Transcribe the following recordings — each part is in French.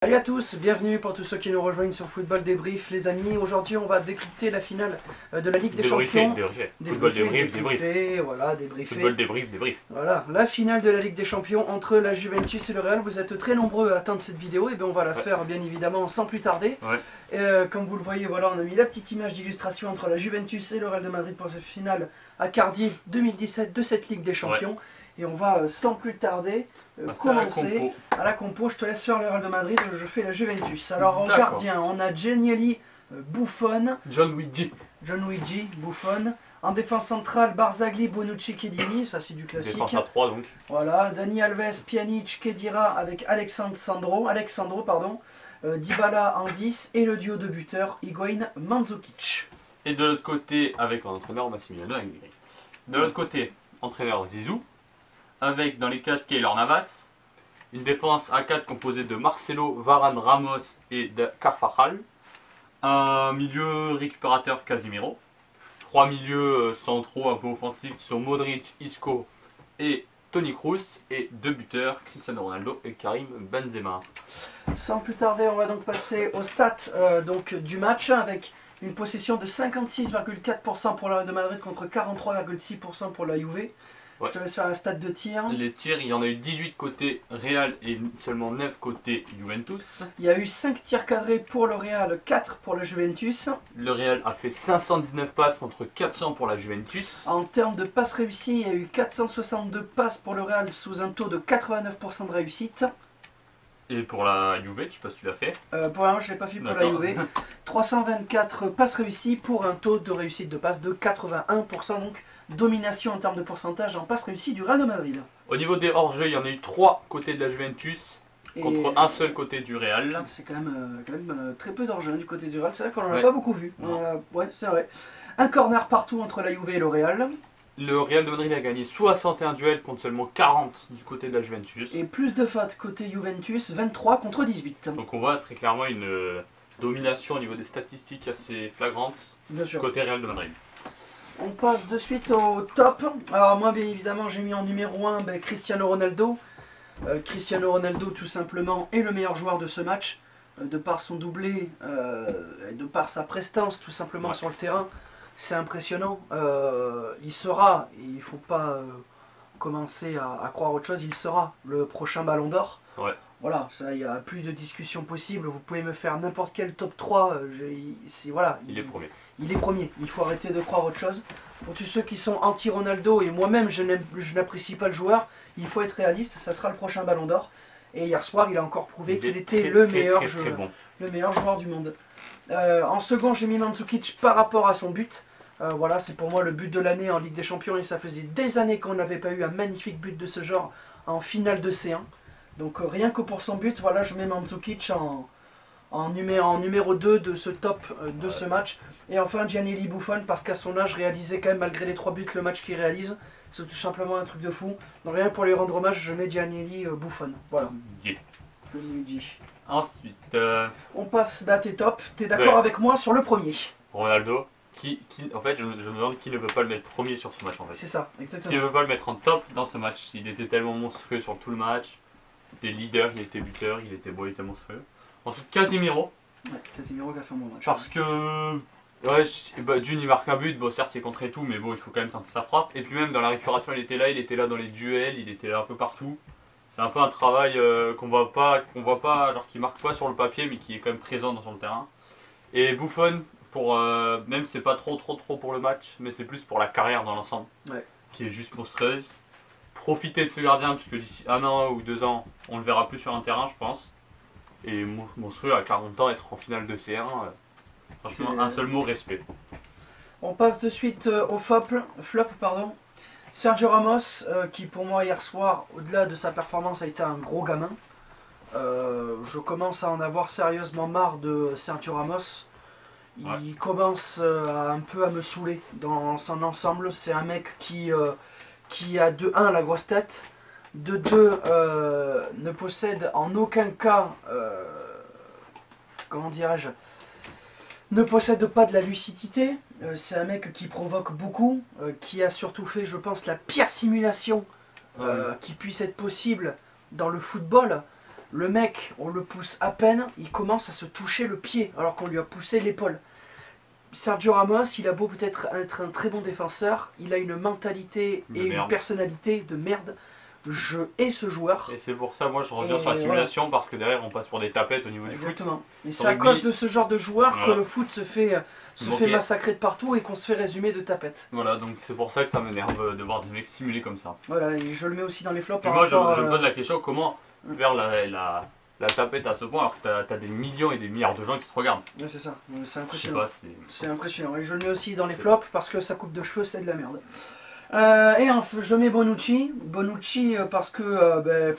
Salut à tous, bienvenue pour tous ceux qui nous rejoignent sur Football Débrief les amis. Aujourd'hui on va décrypter la finale de la Ligue des Champions. Football débrief. Voilà, débriefer. Football débrief. Voilà, la finale de la Ligue des Champions entre la Juventus et le Real. Vous êtes très nombreux à attendre cette vidéo et bien on va la faire bien évidemment sans plus tarder. Comme vous le voyez, voilà, on a mis la petite image d'illustration entre la Juventus et le Real de Madrid pour cette finale à Cardiff 2017 de cette Ligue des Champions. Et on va sans plus tarder commencer à la compo. Je te laisse faire le Real de Madrid, je fais la Juventus. Alors en gardien, on a Giannelli, Buffon. John Luigi Buffon. En défense centrale, Barzagli, Bonucci, Chiellini, ça c'est du classique. Défense à 3 donc. Voilà, Dani Alves, Pjanic, Khedira avec Alexandro, Dybala en 10 et le duo de buteurs Higuaín, Mandzukic. Et de l'autre côté, avec un entraîneur Massimiliano Allegri. De l'autre côté, entraîneur Zizou, avec dans les cages Keylor Navas, une défense à 4 composée de Marcelo, Varane, Ramos et de Carvajal, un milieu récupérateur Casemiro, 3 milieux centraux un peu offensifs qui sont Modric, Isco et Toni Kroos, et 2 buteurs Cristiano Ronaldo et Karim Benzema. Sans plus tarder, on va donc passer aux stats du match avec une possession de 56,4% pour le Real de Madrid contre 43,6% pour la Juve. Je te laisse faire la stat de tir. Les tirs, il y en a eu 18 côté Real et seulement 9 côté Juventus. Il y a eu 5 tirs cadrés pour le Real, 4 pour la Juventus. Le Real a fait 519 passes contre 400 pour la Juventus. En termes de passes réussies, il y a eu 462 passes pour le Real sous un taux de 89% de réussite. Et pour la Juve, je sais pas si tu l'as fait. Pour l'instant, je ne l'ai pas fait pour la Juve. 324 passes réussies pour un taux de réussite de passe de 81%. Donc domination en termes de pourcentage en passes réussies du Real de Madrid. Au niveau des hors-jeux, il y en a eu 3 côté de la Juventus contre un seul côté du Real. C'est quand même très peu d'hors-jeu du côté du Real. C'est vrai qu'on n'en a pas beaucoup vu. Ouais, c'est vrai. Un corner partout entre la Juve et le Real. Le Real de Madrid a gagné 61 duels contre seulement 40 du côté de la Juventus. Et plus de fautes côté Juventus, 23 contre 18. Donc on voit très clairement une domination au niveau des statistiques assez flagrante côté Real de Madrid. On passe de suite au top. Alors moi bien évidemment j'ai mis en numéro 1 Cristiano Ronaldo. Cristiano Ronaldo tout simplement est le meilleur joueur de ce match. De par son doublé, de par sa prestance tout simplement sur le terrain. C'est impressionnant. Il sera, il ne faut pas commencer à croire autre chose, il sera le prochain Ballon d'Or. Voilà, ça, il n'y a plus de discussion possible. Vous pouvez me faire n'importe quel top 3. Voilà, il est premier. Il est premier. Il faut arrêter de croire autre chose. Pour tous ceux qui sont anti-Ronaldo, et moi-même je n'apprécie pas le joueur, il faut être réaliste, ça sera le prochain Ballon d'Or. Et hier soir, il a encore prouvé qu'il était le meilleur joueur du monde. En second, j'ai mis Mandzukic par rapport à son but. Voilà, c'est pour moi le but de l'année en Ligue des Champions. Et ça faisait des années qu'on n'avait pas eu un magnifique but de ce genre en finale de C1. Donc rien que pour son but, voilà, je mets Mandzukic en numéro 2 de ce top de ce match. Et enfin Giannelli Buffon, parce qu'à son âge, réaliser quand même malgré les 3 buts le match qu'il réalise, c'est tout simplement un truc de fou. Donc rien pour lui rendre hommage, je mets Giannelli Buffon. Voilà. Ensuite, on passe, t'es top, t'es d'accord avec moi sur le premier. Ronaldo, en fait, je me demande qui ne veut pas le mettre premier sur ce match en fait. C'est ça, exactement. Qui ne veut pas le mettre en top dans ce match. Il était tellement monstrueux sur tout le match. Il était leader, il était buteur, il était beau, il était monstrueux. Ensuite, Casemiro. Ouais, Casemiro qui a fait un bon match. Parce que, June il marque un but, bon certes il est contré et tout, mais bon il faut quand même tenter sa frappe. Et puis même dans la récupération il était là dans les duels, il était là un peu partout. C'est un peu un travail qu'on voit pas, genre qui marque pas sur le papier, mais qui est quand même présent sur le terrain. Et Buffon, même c'est pas trop pour le match, mais c'est plus pour la carrière dans l'ensemble, qui est juste monstrueuse. Profiter de ce gardien, puisque d'ici 1 an ou 2 ans, on le verra plus sur un terrain, je pense. Et monstrueux à 40 ans, être en finale de C1, franchement, un seul mot, respect. On passe de suite au flop. Sergio Ramos, qui pour moi hier soir, au-delà de sa performance, a été un gros gamin. Je commence à en avoir sérieusement marre de Sergio Ramos. Il commence un peu à me saouler dans son ensemble. C'est un mec qui a de 1 la grosse tête, de 2 ne possède en aucun cas, comment dirais-je, ne possède pas de la lucidité. C'est un mec qui provoque beaucoup, qui a surtout fait, je pense, la pire simulation qui puisse être possible dans le football. Le mec, on le pousse à peine, il commence à se toucher le pied alors qu'on lui a poussé l'épaule. Sergio Ramos, il a beau peut-être être un très bon défenseur, il a une mentalité et une personnalité de merde. Je hais ce joueur. Et c'est pour ça, moi, je reviens sur la simulation parce que derrière, on passe pour des tapettes au niveau du foot. Exactement. Et c'est à cause de ce genre de joueur que le foot se fait massacrer de partout et qu'on se fait résumer de tapettes. Voilà, donc c'est pour ça que ça m'énerve de voir des mecs simuler comme ça. Voilà, et je le mets aussi dans les flops. Et moi, je me pose la question, comment faire la tapette à ce point alors que t'as des millions et des milliards de gens qui te regardent. Ouais, c'est ça, c'est impressionnant. C'est impressionnant. Et je le mets aussi dans les flops parce que sa coupe de cheveux, c'est de la merde. Et je mets Bonucci. Bonucci parce que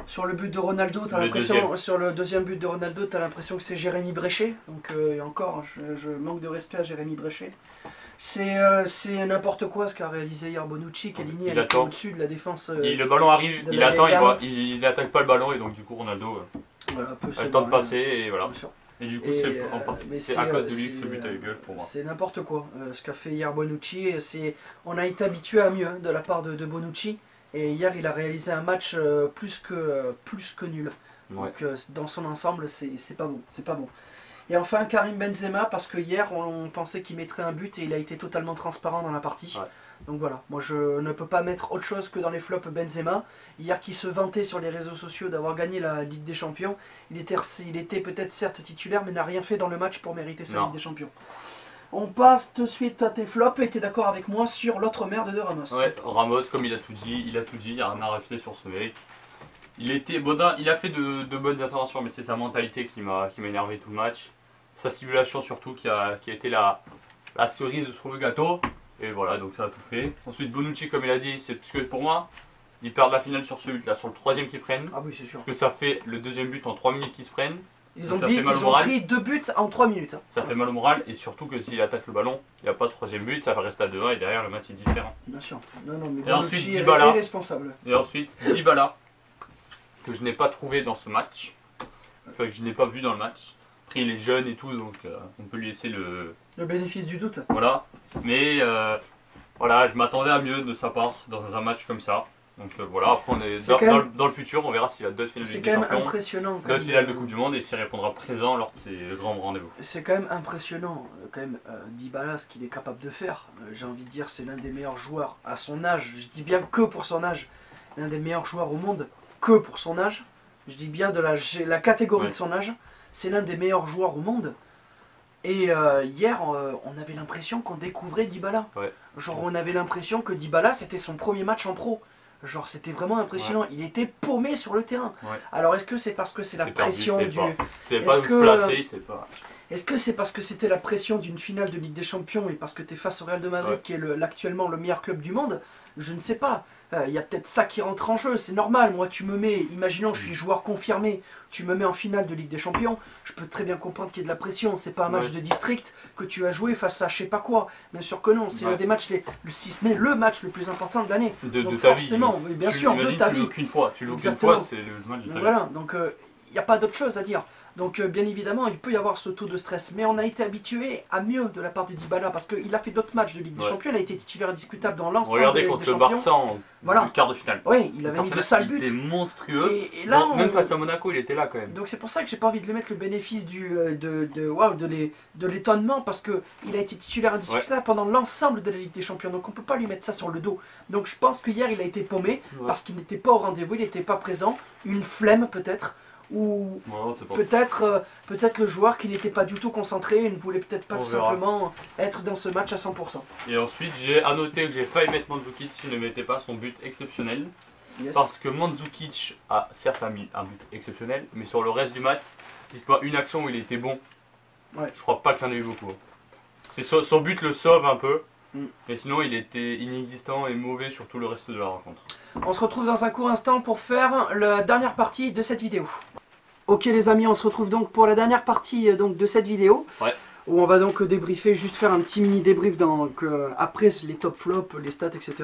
sur le but de Ronaldo, t'as l'impression, sur le deuxième but de Ronaldo, t'as l'impression que c'est Jérémy Bréchet. Donc et encore, je manque de respect à Jérémy Bréchet. C'est n'importe quoi ce qu'a réalisé hier Bonucci. Chiellini elle est au-dessus de la défense. Le ballon arrive, il attend, il n'attaque pas le ballon et donc du coup Ronaldo a le temps de passer et voilà. Et du coup c'est à cause de lui que ce but a eu lieu pour moi. C'est n'importe quoi ce qu'a fait hier Bonucci. On a été habitué à mieux de la part de Bonucci. Et hier il a réalisé un match plus que nul. Donc dans son ensemble c'est pas bon. C'est pas bon. Et enfin Karim Benzema parce que hier on pensait qu'il mettrait un but et il a été totalement transparent dans la partie. Ouais. Donc voilà, moi je ne peux pas mettre autre chose que dans les flops Benzema. Hier qui se vantait sur les réseaux sociaux d'avoir gagné la Ligue des Champions, il était peut-être certes titulaire mais n'a rien fait dans le match pour mériter sa Ligue des Champions. On passe tout de suite à tes flops et tu es d'accord avec moi sur l'autre merde de Ramos. Ouais, Ramos comme il a tout dit, il n'y a rien à rajouter sur ce mec. Il a fait de bonnes interventions mais c'est sa mentalité qui m'a énervé tout le match. Sa simulation surtout qui a été la cerise sur le gâteau. Et voilà, donc ça a tout fait. Ensuite Bonucci comme il a dit, c'est parce que pour moi, ils perdent la finale sur ce but là, sur le troisième qu'ils prennent. Ah oui c'est sûr. Parce que ça fait le deuxième but en 3 minutes qu'ils se prennent. Ils ont pris 2 buts en 3 minutes. Ça fait mal au moral et surtout que s'il attaque le ballon, il n'y a pas ce troisième but, ça va rester à 2-1 et derrière le match est différent. Bien sûr. Non, mais et ensuite Dybala. Responsable. Et ensuite Dybala, que je n'ai pas trouvé dans ce match. Enfin que je n'ai pas vu dans le match. Après il est jeune et tout donc on peut lui laisser le bénéfice du doute. Voilà. Mais voilà, je m'attendais à mieux de sa part dans un match comme ça. Donc voilà, après on est dans le futur, on verra s'il a d'autres finales de Ligue des Champions. C'est quand même impressionnant. D'autres finales de Coupe du Monde et s'il répondra présent lors de ses grands rendez-vous. C'est quand même impressionnant, Dybala, ce qu'il est capable de faire. J'ai envie de dire, c'est l'un des meilleurs joueurs à son âge. Je dis bien que pour son âge. L'un des meilleurs joueurs au monde, que pour son âge. Je dis bien de la catégorie de son âge. C'est l'un des meilleurs joueurs au monde. Et hier, on avait l'impression qu'on découvrait Dybala. Ouais. Genre, on avait l'impression que Dybala, c'était son premier match en pro. Genre, c'était vraiment impressionnant. Ouais. Il était paumé sur le terrain. Ouais. Alors, est-ce que c'est parce que c'est la pression du... C'est pas où se placer, c'est pas... Est-ce que c'est parce que c'était la pression d'une finale de Ligue des Champions et parce que tu es face au Real de Madrid, qui est actuellement le meilleur club du monde? Je ne sais pas. Il y a peut-être ça qui rentre en jeu, c'est normal. Moi, tu me mets, imaginons, je suis joueur confirmé, tu me mets en finale de Ligue des Champions, je peux très bien comprendre qu'il y ait de la pression. C'est pas un match de district que tu as joué face à je sais pas quoi. Bien sûr que non, c'est un des matchs, si ce n'est le match le plus important de l'année. De ta vie. Bien sûr, de ta vie. Tu joues qu'une fois, c'est le match de ta vie. Voilà, donc il n'y a pas d'autre chose à dire. Donc bien évidemment, il peut y avoir ce taux de stress, mais on a été habitué à mieux de la part de Dybala parce qu'il a fait d'autres matchs de Ligue des Champions, il a été titulaire indiscutable dans l'ensemble de Ligue des Champions. Regardez contre le Barça en quart de finale. Oui, il avait mis de sales buts. Il était monstrueux. Et là, même face à Monaco, il était là quand même. Donc c'est pour ça que j'ai pas envie de lui mettre le bénéfice de l'étonnement parce qu'il a été titulaire indiscutable pendant l'ensemble de la Ligue des Champions. Donc on peut pas lui mettre ça sur le dos. Donc je pense qu'hier il a été paumé parce qu'il n'était pas au rendez-vous, il n'était pas présent, une flemme peut-être. Ou peut-être le joueur qui n'était pas du tout concentré et ne voulait peut-être pas tout simplement être dans ce match à 100%. Et ensuite, j'ai à noter que j'ai failli mettre Mandzukic s'il ne mettait pas son but exceptionnel. Parce que Mandzukic a certes mis un but exceptionnel, mais sur le reste du match, c'est pas une action où il était bon. Je crois pas qu'il y en a eu beaucoup. Son but le sauve un peu, mais sinon il était inexistant et mauvais sur tout le reste de la rencontre. On se retrouve dans un court instant pour faire la dernière partie de cette vidéo. Ok les amis, on se retrouve donc pour la dernière partie de cette vidéo. Où on va donc débriefer, juste faire un petit mini débrief après les top flops, les stats, etc.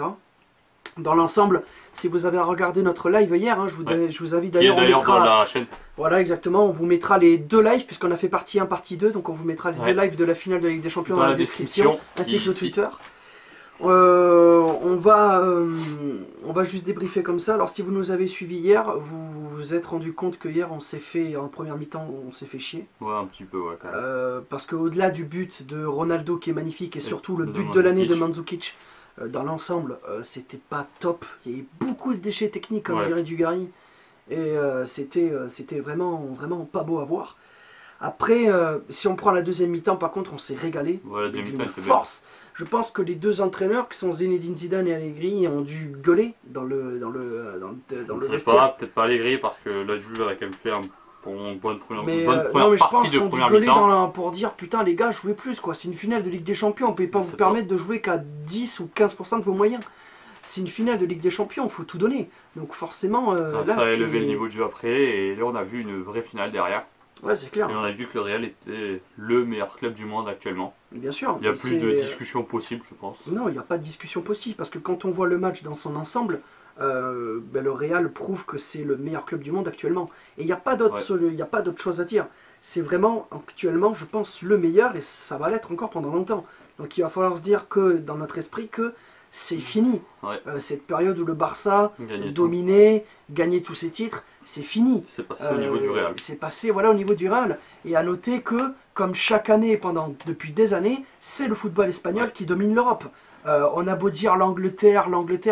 Dans l'ensemble, si vous avez regardé notre live hier, je vous invite d'ailleurs, on mettra dans la chaîne. Voilà exactement, on vous mettra les deux lives puisqu'on a fait partie 1, partie 2, donc on vous mettra les deux lives de la finale de la Ligue des Champions dans la description, ainsi que le Twitter. On va juste débriefer comme ça. Alors si vous nous avez suivis hier, vous vous êtes rendu compte que hier on s'est fait, en première mi-temps, on s'est fait chier. Ouais, un petit peu, ouais, quand même. Parce qu'au-delà du but de Ronaldo qui est magnifique et surtout le but de l'année de Mandzukic, dans l'ensemble, c'était pas top. Il y avait beaucoup de déchets techniques, comme dirait Dugarry. Et c'était vraiment pas beau à voir. Après, si on prend la deuxième mi-temps, par contre, on s'est régalé d'une force. Je pense que les deux entraîneurs, qui sont Zinedine Zidane et Allegri, ont dû gueuler dans le vestiaire. Peut-être pas Allegri, parce que la Juve a quand même fait une bonne première partie de première mi-temps. Pour dire, putain les gars, jouez plus, quoi. C'est une finale de Ligue des Champions, on ne peut pas vous permettre de jouer qu'à 10 ou 15% de vos moyens. C'est une finale de Ligue des Champions, il faut tout donner. Donc forcément, ça a élevé le niveau de jeu après, et là on a vu une vraie finale derrière. Ouais, c'est clair. Et on a vu que le Real était le meilleur club du monde actuellement. Bien sûr. Il n'y a plus de discussion possible, je pense. Non, il n'y a pas de discussion possible, parce que quand on voit le match dans son ensemble, le Real prouve que c'est le meilleur club du monde actuellement. Et il n'y a pas d'autre chose à dire. C'est vraiment, actuellement, je pense, le meilleur, et ça va l'être encore pendant longtemps. Donc il va falloir se dire que, dans notre esprit, que c'est fini. Cette période où le Barça dominait, gagnait tous ses titres, c'est fini. C'est passé au niveau du Real. C'est passé au niveau du Real. Et à noter que, comme chaque année, depuis des années, c'est le football espagnol qui domine l'Europe. On a beau dire l'Angleterre,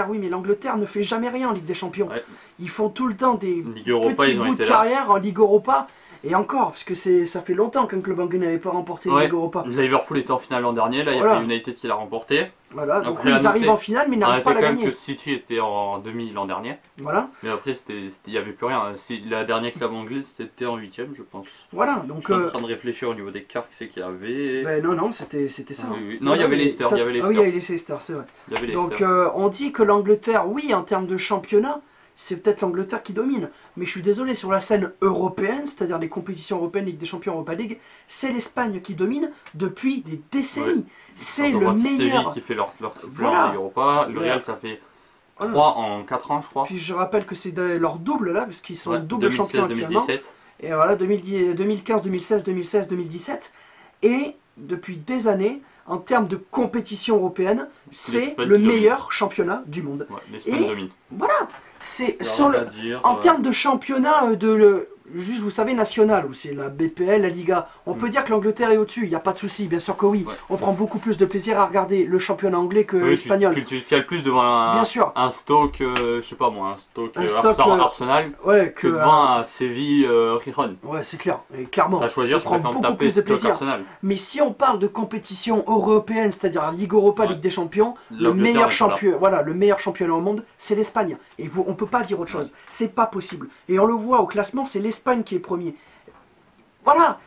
oui, mais l'Angleterre ne fait jamais rien en Ligue des Champions. Ils font tout le temps des petits bouts de carrière en Ligue Europa. Et encore, parce que ça fait longtemps qu'un club anglais n'avait pas remporté la Ligue Europa. Liverpool était en finale l'an dernier, là il y a United qui l'a remporté. Voilà, donc ils arrivent en finale mais ils n'arrivent pas à la gagner. Quand même que City était en demi l'an dernier. Voilà. Mais après il n'y avait plus rien. La dernière club anglais c'était en 8ème je pense. Voilà, donc... Je suis en train de réfléchir au niveau des cartes, qui c'est qu'il y avait... Ben non, c'était ça. Non, il y avait Leicester. Ah oui, il y avait Leicester, c'est vrai. Donc on dit que l'Angleterre, oui, en termes de championnat, c'est peut-être l'Angleterre qui domine. Mais je suis désolé, sur la scène européenne, c'est-à-dire les compétitions européennes, Ligue des Champions, Europa League, c'est l'Espagne qui domine depuis des décennies. C'est le meilleur. Séville qui fait leur triple en Ligue Europa. Le Real, ça fait 3 en 4 ans, je crois. Puis je rappelle que c'est leur double là, parce qu'ils sont double champions actuellement. 2017. Et voilà, 2015, 2016, 2016, 2017. Et depuis des années, en termes de compétition européenne, c'est le meilleur championnat du monde. L'Espagne domine. Voilà. C'est en termes de championnat juste vous savez national, où c'est la BPL, la Liga, on peut dire que l'Angleterre est au-dessus, il n'y a pas de souci, bien sûr que oui. On prend beaucoup plus de plaisir à regarder le championnat anglais que l'espagnol. Tu cales plus devant un Stoke, je sais pas moi, un Stoke Arsenal, que devant un Séville Rijon. Ouais, c'est clair, et clairement. À choisir, on prend beaucoup plus de plaisir. Mais si on parle de compétition européenne, c'est-à-dire Ligue Europa, Ligue des Champions, le meilleur championnat au monde, c'est l'Espagne. Et on peut pas dire autre chose, c'est pas possible. Et on le voit au classement, c'est l'Espagne qui est premier. Voilà,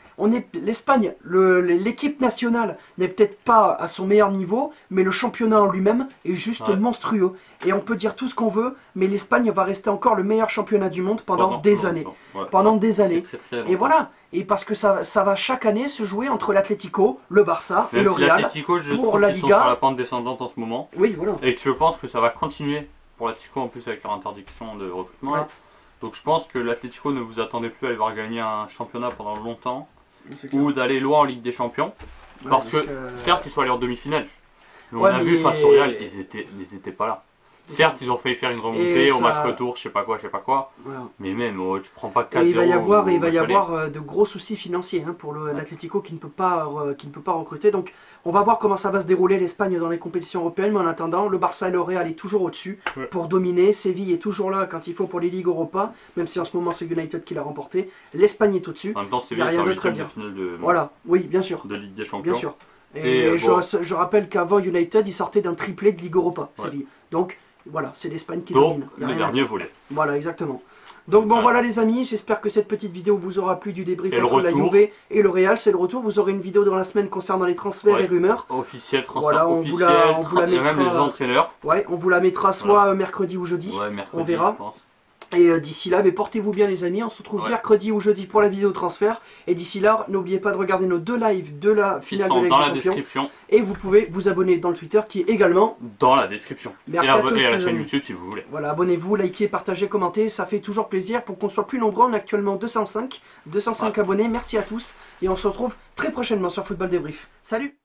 l'Espagne, l'équipe nationale n'est peut-être pas à son meilleur niveau, mais le championnat en lui-même est juste monstrueux. Et on peut dire tout ce qu'on veut, mais l'Espagne va rester encore le meilleur championnat du monde pendant des années. Pendant des années. Et voilà. Et parce que ça va chaque année se jouer entre l'Atlético, le Barça et le Real pour la Liga. Ils sont sur la pente descendante en ce moment. Oui, voilà. Et que je pense que ça va continuer pour l'Atlético en plus avec leur interdiction de recrutement. Donc je pense que l'Atlético ne vous attendez plus à aller voir gagner un championnat pendant longtemps ou d'aller loin en Ligue des Champions. Parce que certes ils sont allés en demi-finale. Mais on a vu face au Real, ils étaient pas là. Certes ils ont failli faire une remontée au match retour, je sais pas quoi. Mais même tu prends pas 4-0. Il va y avoir de gros soucis financiers pour l'Atlético qui ne peut pas recruter. Donc on va voir comment ça va se dérouler l'Espagne dans les compétitions européennes. Mais en attendant, le Barça et le Real est toujours au-dessus pour dominer. Séville est toujours là quand il faut pour les Ligues Europa, même si en ce moment c'est United qui l'a remporté. L'Espagne est au-dessus. En même temps, Séville est en huitième de finale bien sûr. De Ligue des Champions. Bien sûr. Et je rappelle qu'avant United, il sortait d'un triplé de Ligue Europa, Séville. Donc voilà, c'est l'Espagne qui domine. Le dernier volet. Voilà, exactement. Donc bon voilà les amis, j'espère que cette petite vidéo vous aura plu du débrief entre la Juve et le Real, c'est le retour. Vous aurez une vidéo dans la semaine concernant les transferts et rumeurs. Officiel, transfert voilà, on vous la mettra, même les entraîneurs. Ouais, on vous la mettra soit mercredi ou jeudi, on verra. Et d'ici là, portez-vous bien les amis, on se retrouve mercredi ou jeudi pour la vidéo transfert. Et d'ici là, n'oubliez pas de regarder nos 2 lives de la finale de la Ligue des Champions. Et vous pouvez vous abonner dans le Twitter qui est également dans la description. Merci à tous, et à la chaîne YouTube si vous voulez. Voilà, abonnez-vous, likez, partagez, commentez, ça fait toujours plaisir pour qu'on soit plus nombreux. On est actuellement 205 abonnés, merci à tous. Et on se retrouve très prochainement sur Football Débrief. Salut!